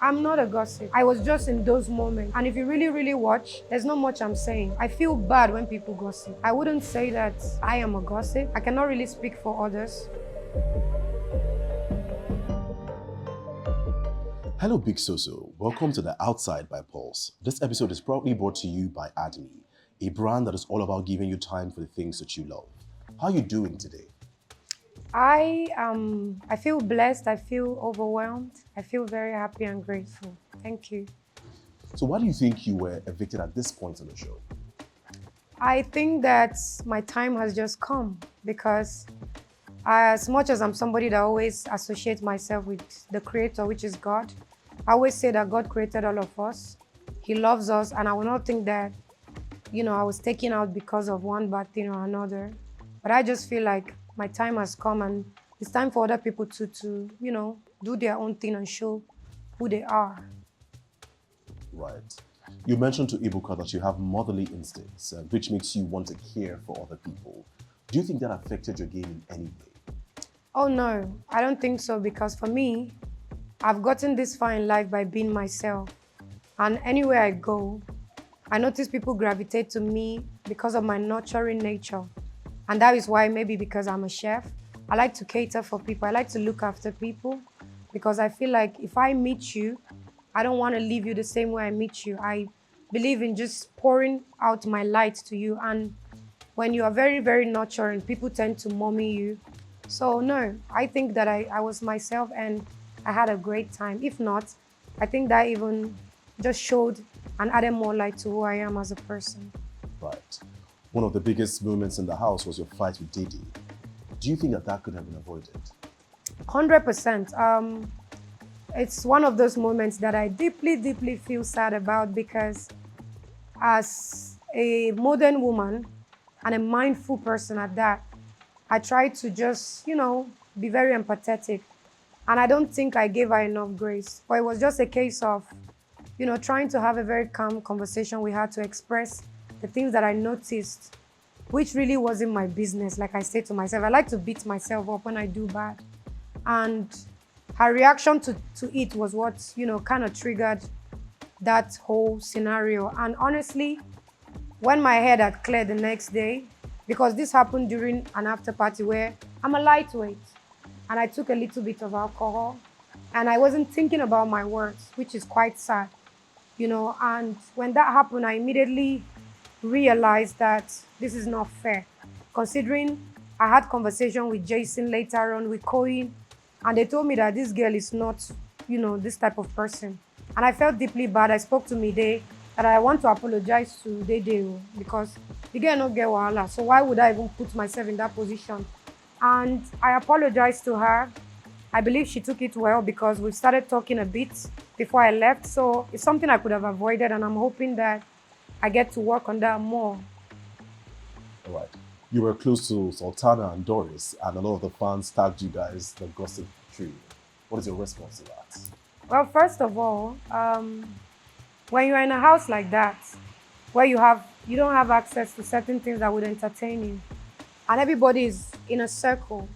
I'm not a gossip. I was just in those moments. And if you really, really watch, there's not much I'm saying. I feel bad when people gossip. I wouldn't say that I am a gossip. I cannot really speak for others. Hello, Big Soso. Welcome to the Outside by Pulse. This episode is proudly brought to you by Admi, a brand that is all about giving you time for the things that you love. How are you doing today? I feel blessed. I feel overwhelmed. I feel very happy and grateful. Thank you. So why do you think you were evicted at this point in the show? I think that my time has just come because as much as I'm somebody that always associates myself with the creator, which is God, I always say that God created all of us. He loves us, and I will not think that, I was taken out because of one bad thing or another. But I just feel like my time has come and it's time for other people to do their own thing and show who they are. Right. You mentioned to Ibuka that you have motherly instincts, which makes you want to care for other people. Do you think that affected your game in any way? Oh no, I don't think so because for me, I've gotten this far in life by being myself. And anywhere I go, I notice people gravitate to me because of my nurturing nature. And that is why maybe because I'm a chef, I like to cater for people. I like to look after people because I feel like if I meet you, I don't want to leave you the same way I meet you. I believe in just pouring out my light to you. And when you are very, very nurturing, people tend to mommy you. So no, I think that I was myself and I had a great time. If not, I think that even just showed and added more light to who I am as a person. Right. One of the biggest moments in the house was your fight with Diddi. Do you think that that could have been avoided? 100%. It's one of those moments that I deeply, deeply feel sad about because as a modern woman and a mindful person at that, I try to just, be very empathetic. And I don't think I gave her enough grace. But it was just a case of, trying to have a very calm conversation. We had to express the things that I noticed, which really wasn't my business. Like I said to myself, I like to beat myself up when I do bad. And her reaction to it was what, kind of triggered that whole scenario. And honestly, when my head had cleared the next day, because this happened during an after party where I'm a lightweight and I took a little bit of alcohol and I wasn't thinking about my words, which is quite sad, and when that happened, I immediately realized that this is not fair, considering I had conversation with Jason later on with Cohen, and they told me that this girl is not, this type of person. And I felt deeply bad. I spoke to Mide that I want to apologize to Dede because the girl not get wahala. So why would I even put myself in that position? And I apologized to her. I believe she took it well because we started talking a bit before I left. So it's something I could have avoided, and I'm hoping that I get to work on that more. All right. You were close to Sultana and Doris, and a lot of the fans tagged you guys the gossip tree. What is your response to that? Well, first of all, when you're in a house like that, where you don't have access to certain things that would entertain you, and everybody is in a circle,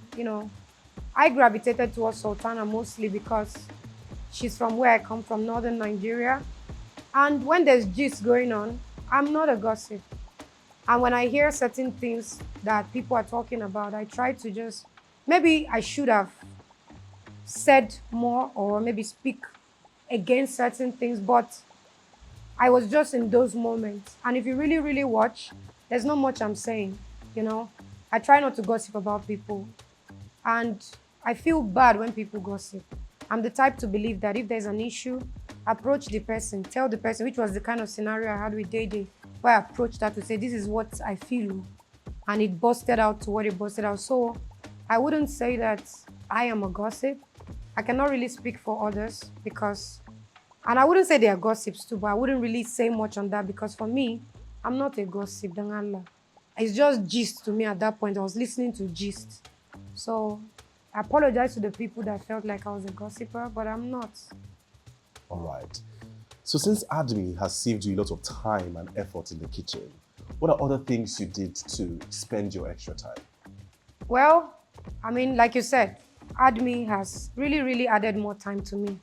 I gravitated towards Sultana mostly because she's from where I come from, northern Nigeria. And when there's gist going on, I'm not a gossip. And when I hear certain things that people are talking about, I try to just, maybe I should have said more or maybe speak against certain things, but I was just in those moments. And if you really, really watch, there's not much I'm saying, you know. I try not to gossip about people. And I feel bad when people gossip. I'm the type to believe that if there's an issue, approach the person, tell the person, which was the kind of scenario I had with Dede, where I approached her to say, this is what I feel. And it busted out to what it busted out. So I wouldn't say that I am a gossip. I cannot really speak for others because, and I wouldn't say they are gossips too, but I wouldn't really say much on that because for me, I'm not a gossip. Dangala. It's just gist to me at that point. I was listening to gist. So I apologize to the people that felt like I was a gossiper, but I'm not. All right. So since Admi has saved you a lot of time and effort in the kitchen, what are other things you did to spend your extra time? Well, I mean, like you said, Admi has really, really added more time to me.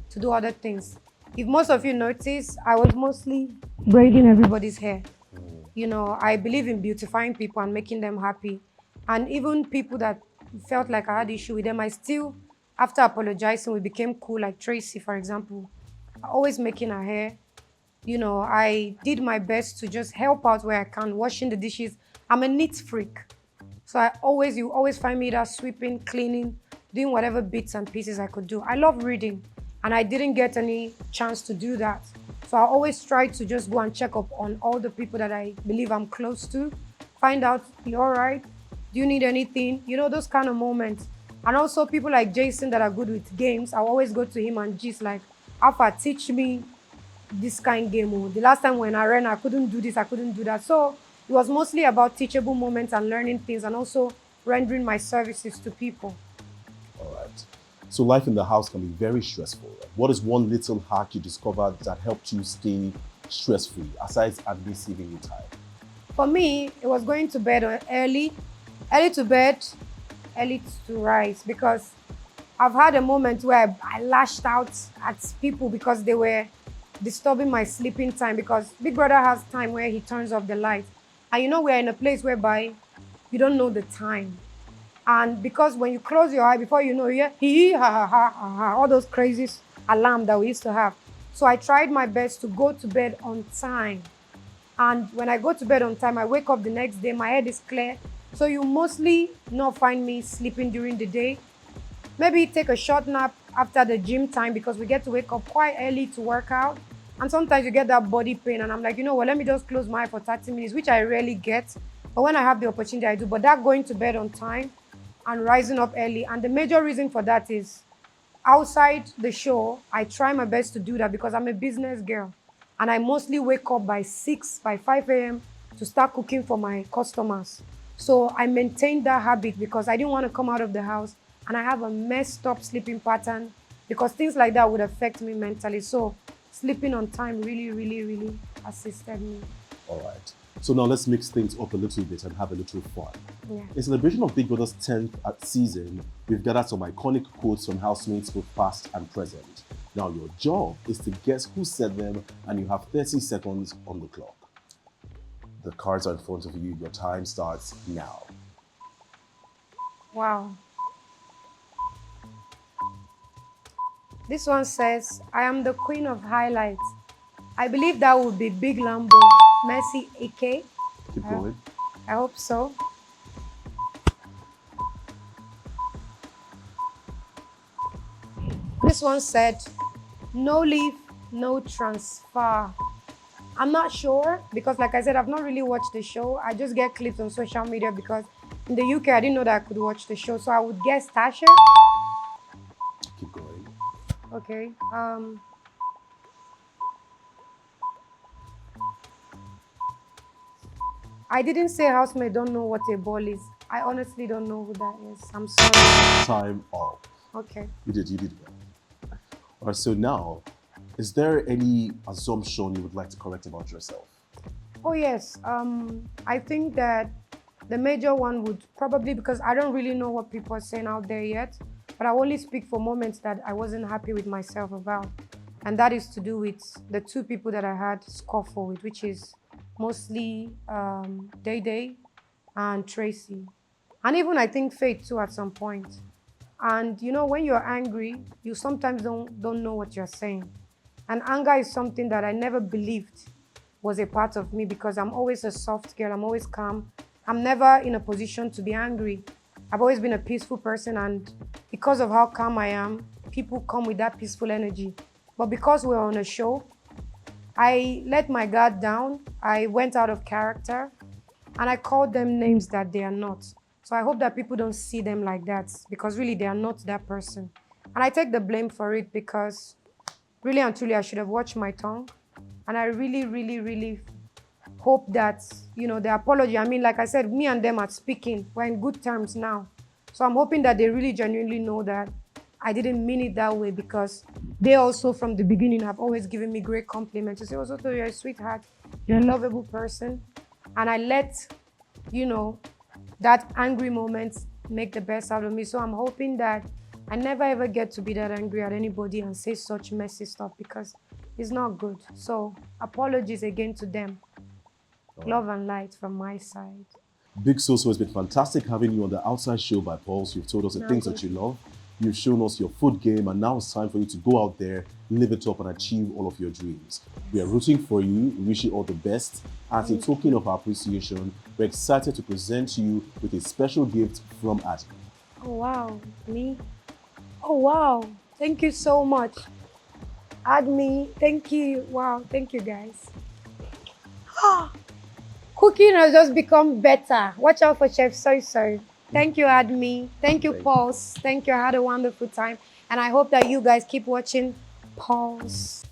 to do other things. If most of you notice, I was mostly braiding everybody's hair. You know, I believe in beautifying people and making them happy. And even people that felt like I had issue with them, I still, after apologizing, we became cool. Like Tracy, for example, always making her hair. You know, I did my best to just help out where I can, washing the dishes. I'm a neat freak. So you always find me there sweeping, cleaning, doing whatever bits and pieces I could do. I love reading, and I didn't get any chance to do that. So I always try to just go and check up on all the people that I believe I'm close to, find out, you all right? Do you need anything? You know, those kind of moments. And also people like Jason that are good with games, I always go to him and just like, Alpha, teach me this kind game. Oh. The last time when I ran, I couldn't do this, I couldn't do that. So it was mostly about teachable moments and learning things and also rendering my services to people. All right. So life in the house can be very stressful. What is one little hack you discovered that helped you stay stress-free, aside at least saving you time? For me, it was going to bed early to bed, early to rise, because I've had a moment where I lashed out at people because they were disturbing my sleeping time, because Big Brother has time where he turns off the light. And you know, we're in a place whereby you don't know the time. And because when you close your eye, before you know, you hear hee, ha, ha, ha, ha, ha, all those crazy alarm that we used to have. So I tried my best to go to bed on time. And when I go to bed on time, I wake up the next day, my head is clear. So you mostly not find me sleeping during the day. Maybe take a short nap after the gym time, because we get to wake up quite early to work out. And sometimes you get that body pain and I'm like, you know what, let me just close my eye for 30 minutes, which I rarely get. But when I have the opportunity, I do. But that going to bed on time and rising up early. And the major reason for that is outside the show, I try my best to do that because I'm a business girl. And I mostly wake up by 5 a.m. to start cooking for my customers. So I maintained that habit because I didn't want to come out of the house and I have a messed up sleeping pattern, because things like that would affect me mentally. So sleeping on time really, really, really assisted me. All right. So now let's mix things up a little bit and have a little fun. Yeah. In celebration of Big Brother's 10th season, we've gathered some iconic quotes from housemates both past and present. Now your job is to guess who said them, and you have 30 seconds on the clock. The cards are in front of you. Your time starts now. Wow. This one says, I am the queen of highlights. I believe that would be Big Lambo, Messi, AK. Keep going. I hope so. This one said, no leave, no transfer. I'm not sure because, like I said, I've not really watched the show. I just get clips on social media because in the UK, I didn't know that I could watch the show. So I would guess Tasha. Keep going. Okay. I didn't say housemate don't know what a ball is. I honestly don't know who that is. I'm sorry. Time up. Okay. You did well. All right, so now, is there any assumption you would like to correct about yourself? Oh, yes. I think that the major one would probably, because I don't really know what people are saying out there yet, but I only speak for moments that I wasn't happy with myself about. And that is to do with the two people that I had scuffle with, which is mostly Diddi and Tracy. And even I think Faith too at some point. And you know, when you're angry, you sometimes don't know what you're saying. And anger is something that I never believed was a part of me, because I'm always a soft girl, I'm always calm. I'm never in a position to be angry. I've always been a peaceful person, and because of how calm I am, people come with that peaceful energy. But because we're on a show, I let my guard down, I went out of character, and I called them names that they are not. So I hope that people don't see them like that, because really they are not that person. And I take the blame for it, because really and truly I should have watched my tongue. And I really, really, really hope that, you know, the apology, I mean, like I said, me and them are speaking. We're in good terms now. So I'm hoping that they really genuinely know that I didn't mean it that way, because they also from the beginning have always given me great compliments. They say, oh, Soso, you're a sweetheart. You're a lovable person. And I let, you know, that angry moment make the best out of me. So I'm hoping that I never ever get to be that angry at anybody and say such messy stuff because it's not good. So apologies again to them. Love and light from my side. Big Soso, it's been fantastic having you on the Outside Show by Pulse. You've told us the things that you love. You've shown us your food game, and now it's time for you to go out there, live it up, and achieve all of your dreams. We are rooting for you. We wish you all the best. As a token of our appreciation, we're excited to present you with a special gift from Adam. Oh, wow. Me? Oh, wow. Thank you so much. Admi, thank you. Wow, thank you, guys. Cooking has just become better. Watch out for Chef Soso. Thank you, Admi. Thank you, Pulse. Thank you. I had a wonderful time. And I hope that you guys keep watching Pulse.